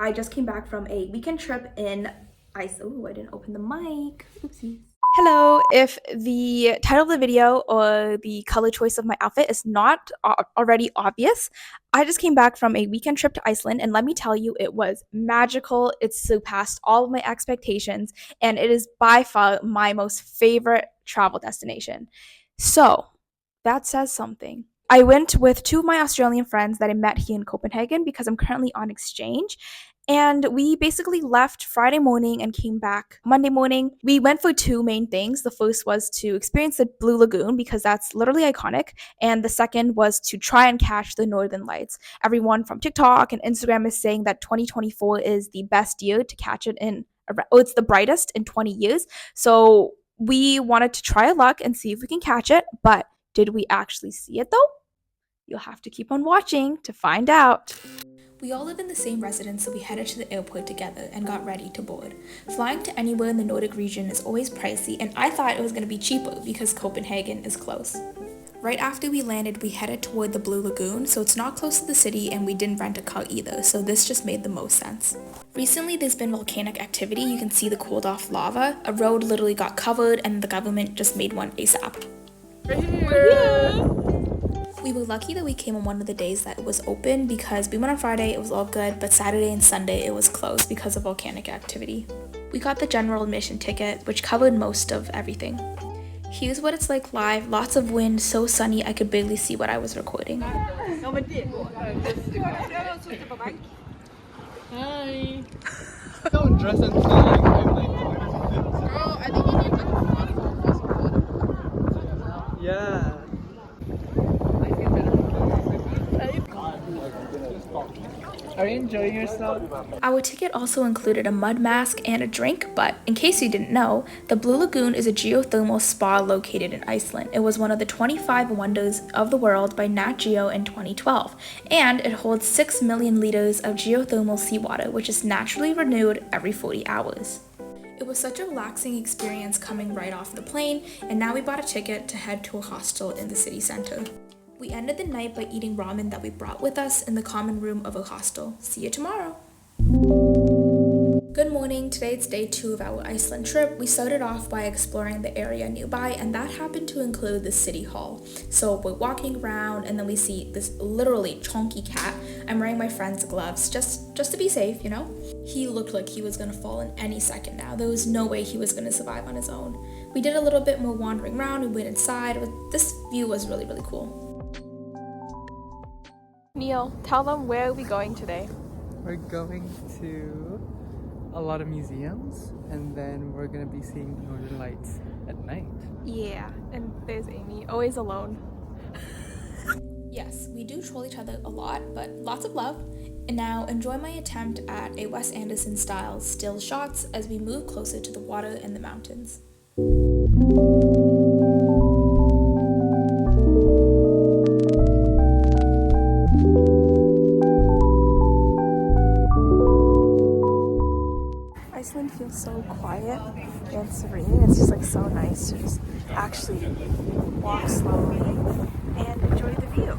I just came back from a weekend trip in Iceland. Oh, I didn't open the mic. Oopsies. Hello. If the title of the video or the color choice of my outfit is not already obvious, I just came back from a weekend trip to Iceland, and let me tell you, it was magical. It surpassed all of my expectations, and it is by far my most favorite travel destination. So, that says something. I went with two of my Australian friends that I met here in Copenhagen because I'm currently on exchange. And we basically left Friday morning and came back Monday morning. We went for two main things. The first was to experience the Blue Lagoon because that's literally iconic. And the second was to try and catch the Northern Lights. Everyone from TikTok and Instagram is saying that 2024 is the best year to catch it in, it's the brightest in 20 years. So we wanted to try our luck and see if we can catch it. But did we actually see it though? You'll have to keep on watching to find out. We all live in the same residence, so we headed to the airport together and got ready to board. Flying to anywhere in the Nordic region is always pricey, and I thought it was going to be cheaper because Copenhagen is close. Right after we landed, we headed toward the Blue Lagoon, so it's not close to the city, and we didn't rent a car either, so this just made the most sense. Recently, there's been volcanic activity. You can see the cooled off lava. A road literally got covered, and the government just made one ASAP. We were lucky that we came on one of the days that it was open because we went on Friday, it was all good, but Saturday and Sunday it was closed because of volcanic activity. We got the general admission ticket, which covered most of everything. Here's what it's like live, lots of wind, so sunny I could barely see what I was recording. Hi. Don't dress until like I'm like. Girl, I think you need to. Yeah. Are you enjoying yourself? Our ticket also included a mud mask and a drink, but in case you didn't know, the Blue Lagoon is a geothermal spa located in Iceland. It was one of the 25 wonders of the world by Nat Geo in 2012, and it holds 6 million liters of geothermal seawater, which is naturally renewed every 40 hours. It was such a relaxing experience coming right off the plane, and now we bought a ticket to head to a hostel in the city center. We ended the night by eating ramen that we brought with us in the common room of a hostel. See you tomorrow! Good morning, today it's day 2 of our Iceland trip. We started off by exploring the area nearby, and that happened to include the city hall. So we're walking around and then we see this literally chunky cat. I'm wearing my friend's gloves just to be safe, you know? He looked like he was gonna fall in any second now. There was no way he was gonna survive on his own. We did a little bit more wandering around, we went inside. This view was really, really cool. Neil, tell them where are we going today? We're going to a lot of museums, and then we're gonna be seeing the Northern Lights at night. Yeah, and there's Amy, always alone. Yes, we do troll each other a lot, but lots of love. And now enjoy my attempt at a Wes Anderson style still shots as we move closer to the water and the mountains. Iceland feels so quiet and serene. It's just like so nice to just actually walk slowly and enjoy the view.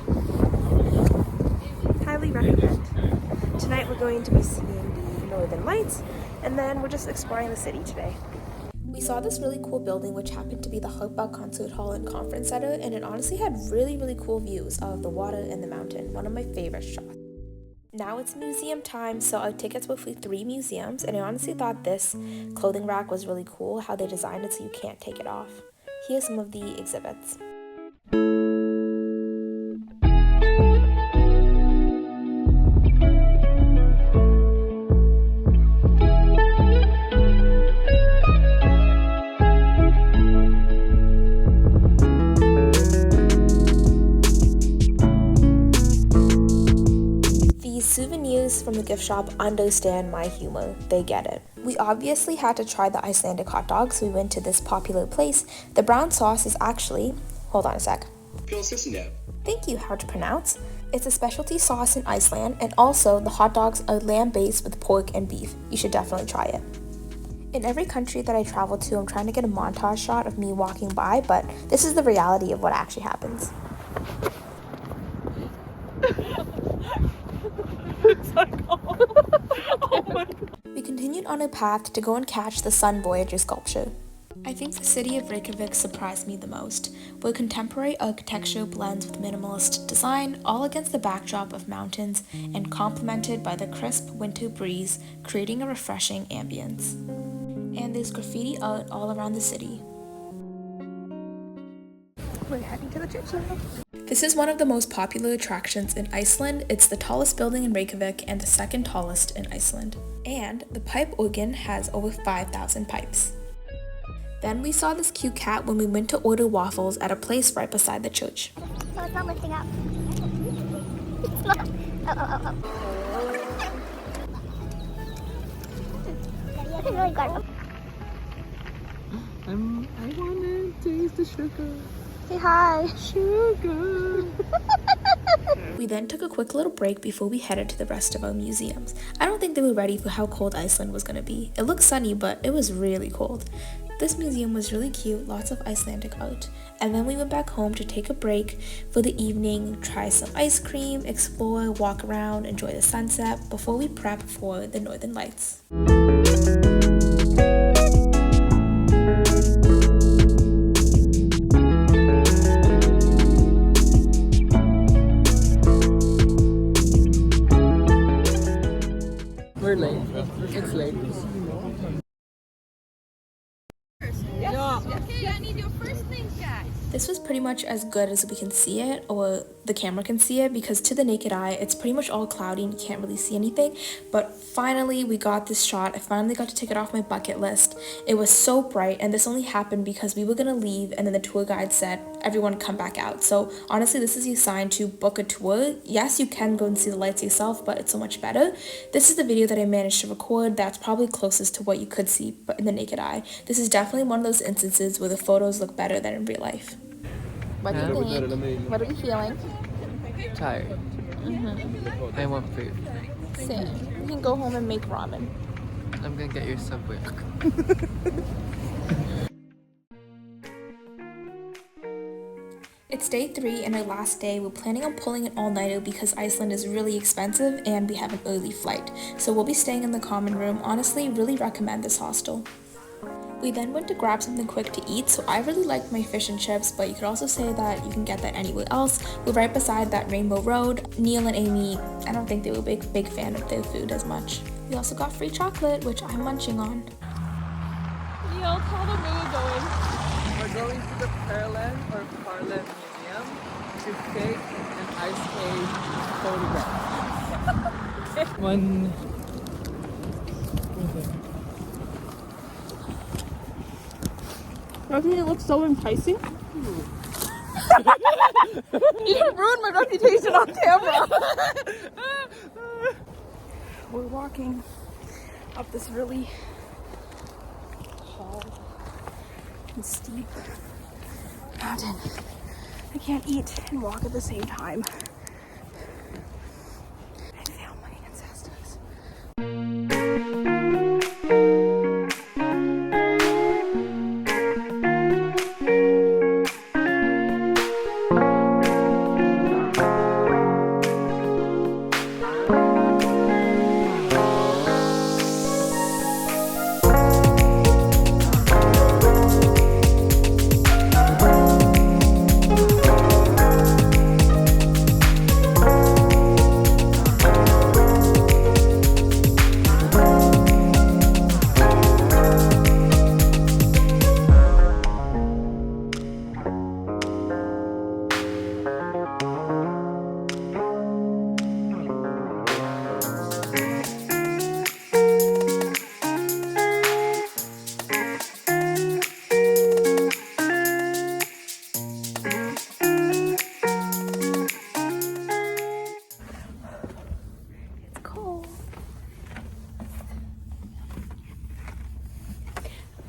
Highly recommend. Tonight we're going to be seeing the Northern Lights, and then we're just exploring the city today. We saw this really cool building which happened to be the Harpa Concert Hall and Conference Center, and it honestly had really, really cool views of the water and the mountain. One of my favorite shots. Now it's museum time, so our tickets were for 3 museums, and I honestly thought this clothing rack was really cool, how they designed it so you can't take it off. Here's some of the exhibits. Souvenirs from the gift shop understand my humor. They get it. We obviously had to try the Icelandic hot dog, so we went to this popular place. The brown sauce is actually... Hold on a sec. Thank you, how to pronounce. It's a specialty sauce in Iceland, and also the hot dogs are lamb-based with pork and beef. You should definitely try it. In every country that I travel to, I'm trying to get a montage shot of me walking by, but this is the reality of what actually happens. It's like, oh on a path to go and catch the Sun Voyager sculpture. I think the city of Reykjavik surprised me the most, where contemporary architecture blends with minimalist design, all against the backdrop of mountains and complemented by the crisp winter breeze, creating a refreshing ambience. And there's graffiti art all around the city. We're heading to the church now. This is one of the most popular attractions in Iceland. It's the tallest building in Reykjavik and the second tallest in Iceland. And the pipe organ has over 5,000 pipes. Then we saw this cute cat when we went to order waffles at a place right beside the church. So it's not lifting up. It's not. Oh. You can really guard them. I wanna taste the sugar. Say hi. Sugar. We then took a quick little break before we headed to the rest of our museums. I don't think they were ready for how cold Iceland was gonna be. It looked sunny, but it was really cold. This museum was really cute, lots of Icelandic art. And then we went back home to take a break for the evening, try some ice cream, explore, walk around, enjoy the sunset before we prep for the Northern Lights. We're late. It's late. This was pretty much as good as we can see it, or the camera can see it, because to the naked eye, it's pretty much all cloudy and you can't really see anything. But finally, we got this shot. I finally got to take it off my bucket list. It was so bright, and this only happened because we were gonna leave, and then the tour guide said, everyone come back out. So honestly, this is your sign to book a tour. Yes, you can go and see the lights yourself, but it's so much better. This is the video that I managed to record. That's probably closest to what you could see, but in the naked eye. This is definitely one of those instances where the photos look better than in real life. What do you think? What are we feeling? Tired. I want food. Same. We can go home and make ramen. I'm gonna get your Subway. It's day 3 and our last day. We're planning on pulling an all-nighter because Iceland is really expensive and we have an early flight. So we'll be staying in the common room. Honestly, really recommend this hostel. We then went to grab something quick to eat, so I really liked my fish and chips, but you could also say that you can get that anywhere else. We're right beside that Rainbow Road. Neil and Amy, I don't think they were a big fan of their food as much. We also got free chocolate, which I'm munching on. Neil, tell them where we're going. We're going to the Perlan Museum to take an ice age photograph. One. Doesn't it look so enticing? You ruined my reputation on camera. We're walking up this really tall and steep mountain. I can't eat and walk at the same time. I failed my ancestors.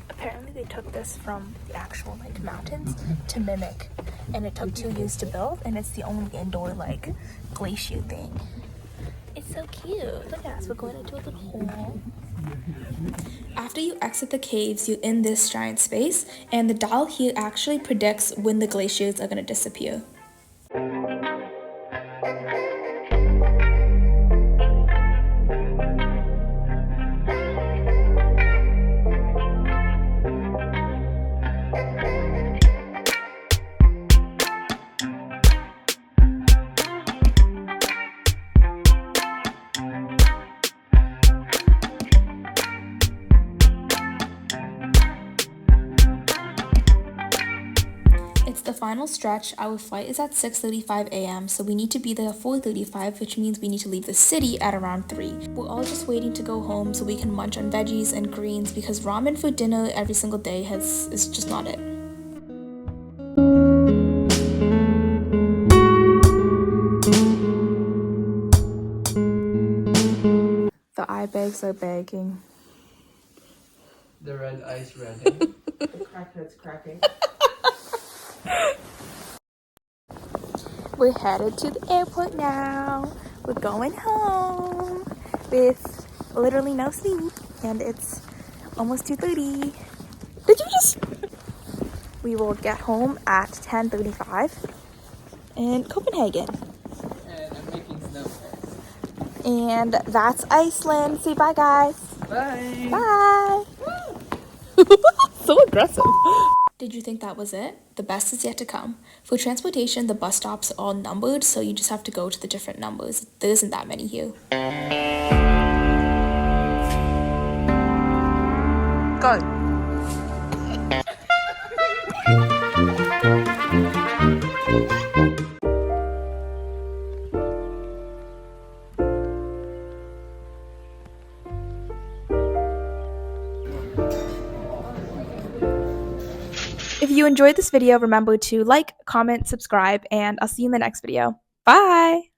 Apparently they took this from the actual like mountains to mimic, and it took 2 years to build, and it's the only indoor like glacier thing. It's so cute. Look at us, we're going into a little hole. After you exit the caves, you're in this giant space, and the dial here actually predicts when the glaciers are going to disappear. It's the final stretch. Our flight is at 6:35 a.m., so we need to be there at 4:35, which means we need to leave the city at around 3. We're all just waiting to go home so we can munch on veggies and greens because ramen for dinner every single day is just not it. The eye bags are begging. The red ice redding. The crackhead's cracking. We're headed to the airport now. We're going home with literally no sleep, and it's almost 2:30. Did you just? We will get home at 10:35 in Copenhagen. And I'm making snowballs. And that's Iceland. Say bye, guys. Bye! Bye. So aggressive. Did you think that was it? The best is yet to come. For transportation, the bus stops are all numbered, so you just have to go to the different numbers. There isn't that many here. Go. If you enjoyed this video, remember to like, comment, subscribe, and I'll see you in the next video. Bye!